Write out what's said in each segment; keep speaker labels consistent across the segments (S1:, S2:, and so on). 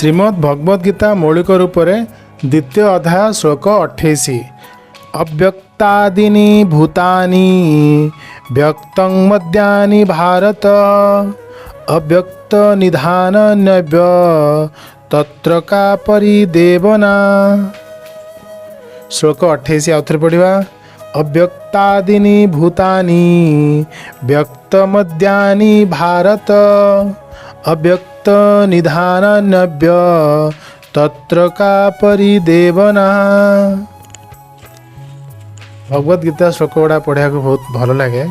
S1: श्रीमद् भगवद गीता मौलिक रूप द्वितीय अध्याय श्लोक 28 अव्यक्तादीनि भूतानि व्यक्तं मद्यानि भारत अव्यक्त निधान नव्य तत्र का परिदेवना। श्लोक 28 आउथरे पढ़िबा। अव्यक्तादीनि भूतानि व्यक्तमद्यानि भारत अव्यक्त निधान नव्य तत्र का परिदेवना। भगवद गीता श्लोक गुड़ा पढ़ा को बहुत भल लगे।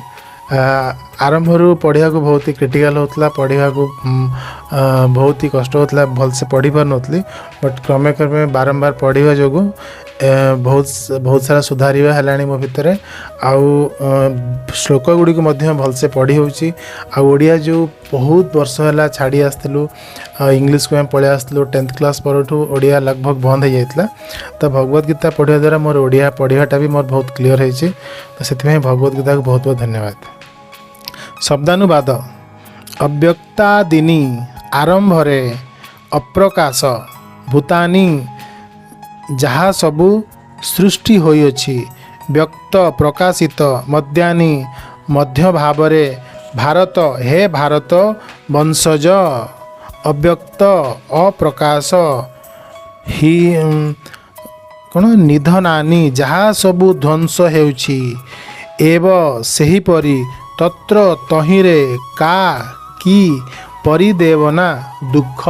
S1: आरंभ पढ़ा को बहुत ही क्रिटिकल होता, पढ़ा को बहुत ही कष्ट होता, भलसे पढ़ी पार नी। बट क्रमे क्रमे बारंबार पढ़ा जो बहुत सारा सुधारिबा है मो भितर। आउ श्लोक गुड़ी को भलसे पढ़ी होड़िया जो बहुत वर्ष है छाड़ी आसलु इंग्लीश को पढ़े आसलु 10th क्लास पर ओडिया लगभग बंद हो जाता। तो भगवद गीता पढ़ा द्वारा मोर ओडिया पढ़ाटा भी मोर बहुत क्लीयर होती। तो से भगवद गीता को बहुत बहुत धन्यवाद। शब्दानुवाद। अव्यक्तादीनि आरंभरे अप्रकाश भूतानि जहाँ सबू सृष्टि होइछि व्यक्त प्रकाशित मध्यानि मध्य भावरे भारत हे भारत वंशज अव्यक्त अप्रकाश ही कौन निधनानि जहाँ सबू ध्वंस हेउछि एव सेहीपरि तत्र तहिरे का की परिदेवना दुख।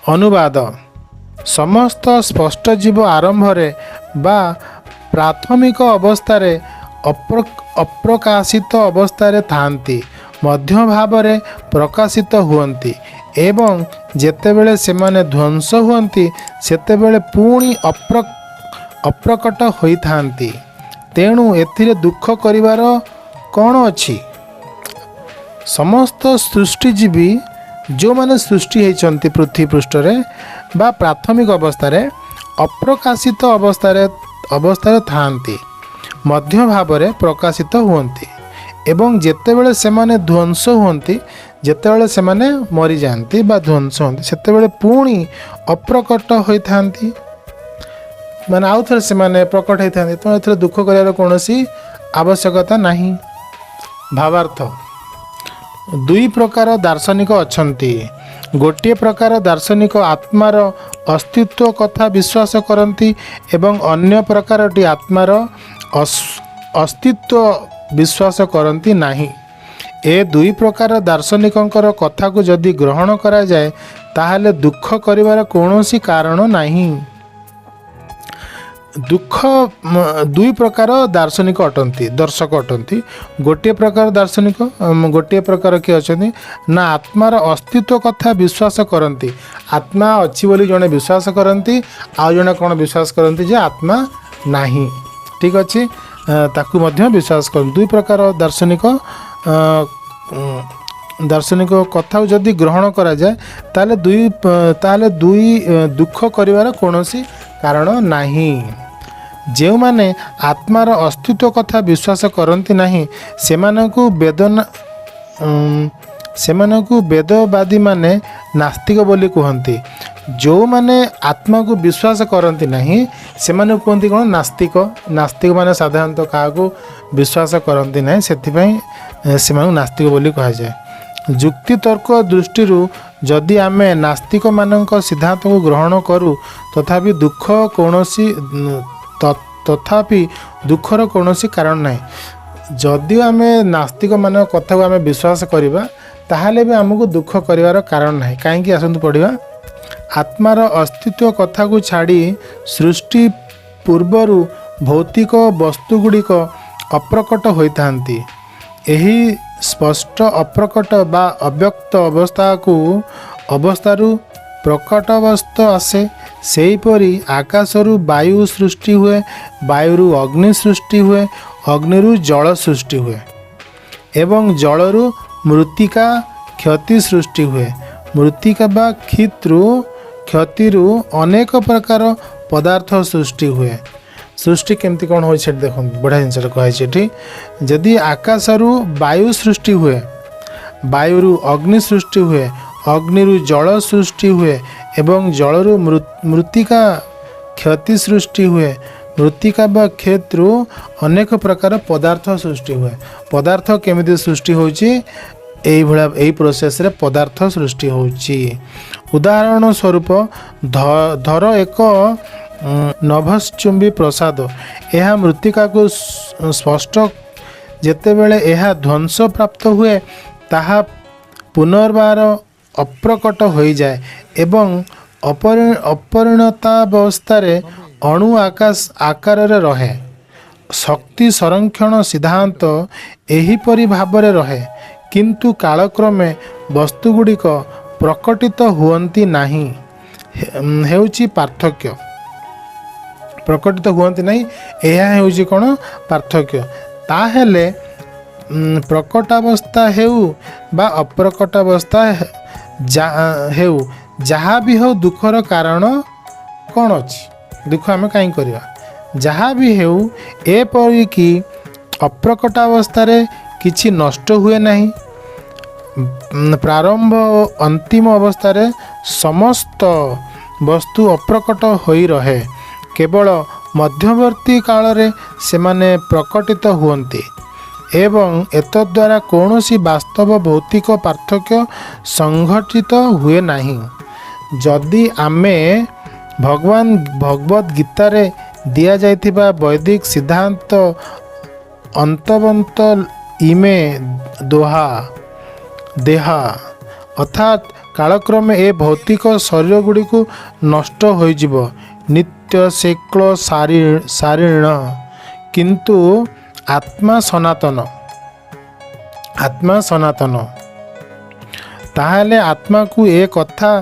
S1: अनुवाद। समस्त स्पष्ट जीव आरंभरे बा प्राथमिक अवस्थार अप्रकाशित अवस्थार थांती मध्य भावरे प्रकाशित हुअन्ति एवं जेतेबेले सेमाने ध्वंस हुअन्ति सेतेबेले पुणी अप्रकट होइथांती। तेणु एथिरे दुख करिवार कौन अछि। समस्त सृष्टिजीवी जो माने सृष्टि होइचंती पृथ्वी पृष्ठरे बा प्राथमिक अवस्थार अप्रकाशित अवस्थार थांती मध्य भावरे प्रकाशित हुअन्ति एवं जेतेबेले सेमाने ध्वंस हुअन्ति जेतेबेले सेमाने मरि जांती बा ध्वंस हुअन्ति सेतेबेले पुणी अप्रकट होइथांती माने आउ थरे सेमाने प्रकट होइथांती। तो एथरे दुख करिवार कोनोसी आवश्यकता नहीं। भावार्थ। दुई प्रकार दार्शनिक अछंती। गोटे प्रकार दार्शनिक आत्मार अस्तित्व कथा विश्वास करती एवं अन्य प्रकारटी आत्मार अस्तित्व विश्वास करती नहीं। ए दुई प्रकार दार्शनिकंकर कथा को जदि ग्रहण करा जाए ताहले दुख करिवार कौनसी कारण नहीं। दुख दुई प्रकार दार्शनिक अटंती दर्शक अटंती। गोटे प्रकार दार्शनिक गोटे प्रकार किए अच्छा ना आत्मार अस्तित्व कथा विश्वास करती आत्मा अच्छी बोली जड़े विश्वास करती आउ जड़े कौन विश्वास करती जे आत्मा नहीं। ठीक अच्छे ताकू मध्य विश्वास कर। दुई प्रकार दार्शनिक कथा जदि ग्रहण करा जाए ताले दुई दुख करिवार कौनसी कारण नहीं। जो माने आत्मार अस्तित्व कथा विश्वास करती नहीं सेमानकु वेदवादी माने नास्तिक बोली कहती। जो माने आत्मा को विश्वास करती नहीं सेमाने कहती कौन नास्तिक। नास्तिक माने साधारणतः क्या विश्वास करती नहीं से नास्तिक बोली कहा जाए। जुक्ति तर्क दृष्टि जदि आमे नास्तिक मानक सिद्धांत को ग्रहण करूँ तथापि दुखर कौनसी कारण नहीं। जदि आमे नास्तिक मान कथा को आमे विश्वास करिबा ताहाले भी आमको दुख करिवार कारण नहीं। कहीं आसतु पढ़िबा। आत्मार अस्तित्व कथा को छाड़ी सृष्टि पूर्वर भौतिक वस्तुगुड़िक अप्रकट होइथांती। एही स्पष्ट अप्रकट बा अव्यक्त अवस्थारू प्रकटवस्थ आसे। सेहीपरि आकाशरू वायु सृष्टि हुए वायुरू अग्नि सृष्टि हुए अग्निरू जल सृष्टि हुए एवं जलरू मृत्तिका क्षति सृष्टि हुए मृत्तिका बा क्षतिरू अनेक प्रकार पदार्थ सृष्टि हुए। सृष्टि केमती कौन हो देखो बढ़िया जिनस कही। जदि आकाशरू वायु सृष्टि हुए वायुरू अग्नि सृष्टि हुए अग्निरु जल सृष्टि हुए एवं जलरु मृत्तिका क्षति सृष्टि हुए। मृत्तिका बा क्षेत्रु अनेक प्रकार पदार्थ सृष्टि हुए। पदार्थ केमिति सृष्टि होची एई भला एई प्रोसेस रे पदार्थ सृष्टि होची। उदाहरण स्वरूप धर एक नभश्चुंबी प्रसाद। यह मृत्तिका को स्पष्ट जेतेबेले यह ध्वंस प्राप्त हुए ताहा पुनर्बार अप्रकट हो जाए एवं अपरिणतावस्था अणु आकाश आकार रहे। शक्ति संरक्षण सिद्धांत एहीपरि भावरे रहे, किंतु कालक्रमे वस्तुगुड़िक प्रकटित हुअंती नाही हेउची पार्थक्य। प्रकटित हुअंती नाही एहा हेउची कोन पार्थक्य। ताहेले प्रकटावस्था हेउ बा अप्रकटावस्था हेउ जहाँ भी हो दुखर कारण कौन अच्छी, दुख आम कहीं करवा। जहाँ भी हेउ एपरिकी अप्रकटावस्था किछि नष्ट हुए नहीं। प्रारंभ और अंतिम अवस्था समस्त वस्तु अप्रकट होई रहे, केवल मध्यवर्ती काल रे सेमाने प्रकटित हुअन्ति एवं एतद्वारा कौनसी वास्तव भौतिक पार्थक्य संघटित हुए नहीं। जदि आमे भगवान भगवद गीता रे दिया जाइथिबा वैदिक सिद्धांत अंतवंत इमे दोहा देहा अर्थात कालक्रमे ए भौतिक शरीर गुड़ी को नष्ट हो जिवो, नित्य शेक्ल सारीण, किंतु आत्मा सनातन। आत्मा सनातन ताहले आत्मा को ए कथा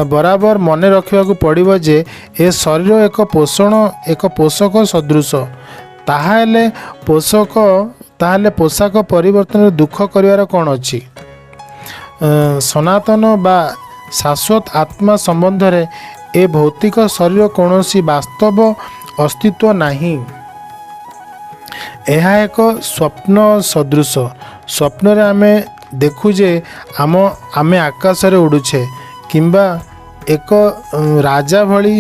S1: बराबर मन रखा पड़ो जे ए शरीर एक पोषक सदृश। ताहले पोशाक परिवर्तन दुख करिवार कौन अच्छी। सनातन बा शाश्वत आत्मा संबंध रे ए भौतिक शरीर कौनसी वास्तव अस्तित्व नहीं। यह एक स्वप्न सदृश। स्वप्न रे आमे देखु जे आमे आकाश रे उड़ुछे किंबा एक राजा भली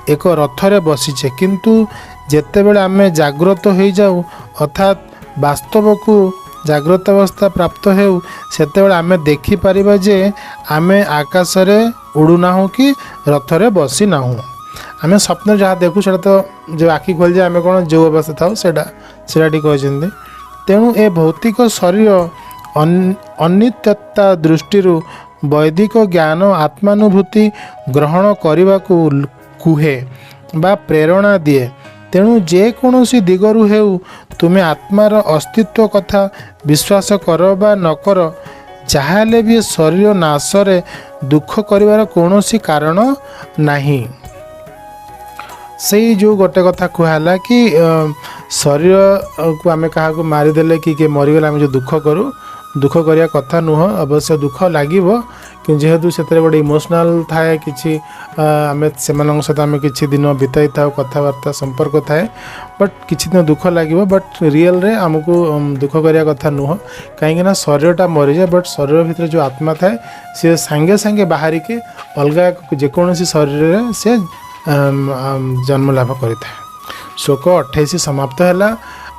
S1: एक रथरे बसीचे, किंतु जेतेबेले आमे जागृत हो जाऊ अर्थात वास्तव को जागृत अवस्था प्राप्त हेउ सेतेबेले आमे देखि परिबा जे आमे आकाश रे उड़ुना हो कि रथरे बसी ना हो। आमे स्वप्न जहाँ देखु सेटा तो जो आखि खोल जाए आमे कोन जो अवस्था थाउ सेटा टी कहछन्ते। तेणु ए भौतिक शरीर अनित्यता दृष्टिरू वैदिक ज्ञान आत्मानुभूति ग्रहण करने को कुहे बा प्रेरणा दिए। तेणु जे कौनसी दिगरु हेउ तुमे आत्मार अस्तित्व कथा विश्वास कर बा न कर, जहाले भी शरीर नाशरे दुख करिवार कौनसी कारण नहीं। से जो गोटे कथा कहला कि शरीर को आमे कहा को मारिदेले कि मरीगले आमे जो दुख करूँ, दुख करिया कथा नुह। अवश्य दुख लागिबो कि जेहेतु सेतरे गोटे इमोशनाल थाए कि आमे सेमानन सहित आमे किछि दिन बिताई था कथबार्ता संपर्क थाए, बट किछि दिन दुख लागिबो, बट रियल रे हमको दुख करिया कथा नुह। कहीं ना शरीरटा मरी जाए, बट शरीर भितर जो आत्मा थाए सी सांगे सांगे बाहरी के अलग जेकोसी शरीर से जन्म लाभ करिथाए। शोक 28 समाप्त है।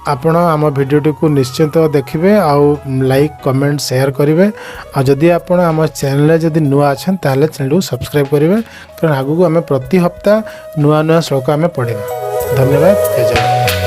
S1: आपण आम भिडियोटी को निश्चिंत देखिए, आउ लाइक कमेंट शेयर करेंगे। और जदि आपण आम चैनल जदि नुआ अच्छा ताले चैनल को सब्सक्राइब करेंगे, कारण आगू आम प्रति हप्ताह नुआ नुआ श्लोक आम पढ़ा। धन्यवाद। जय जगन्नाथ।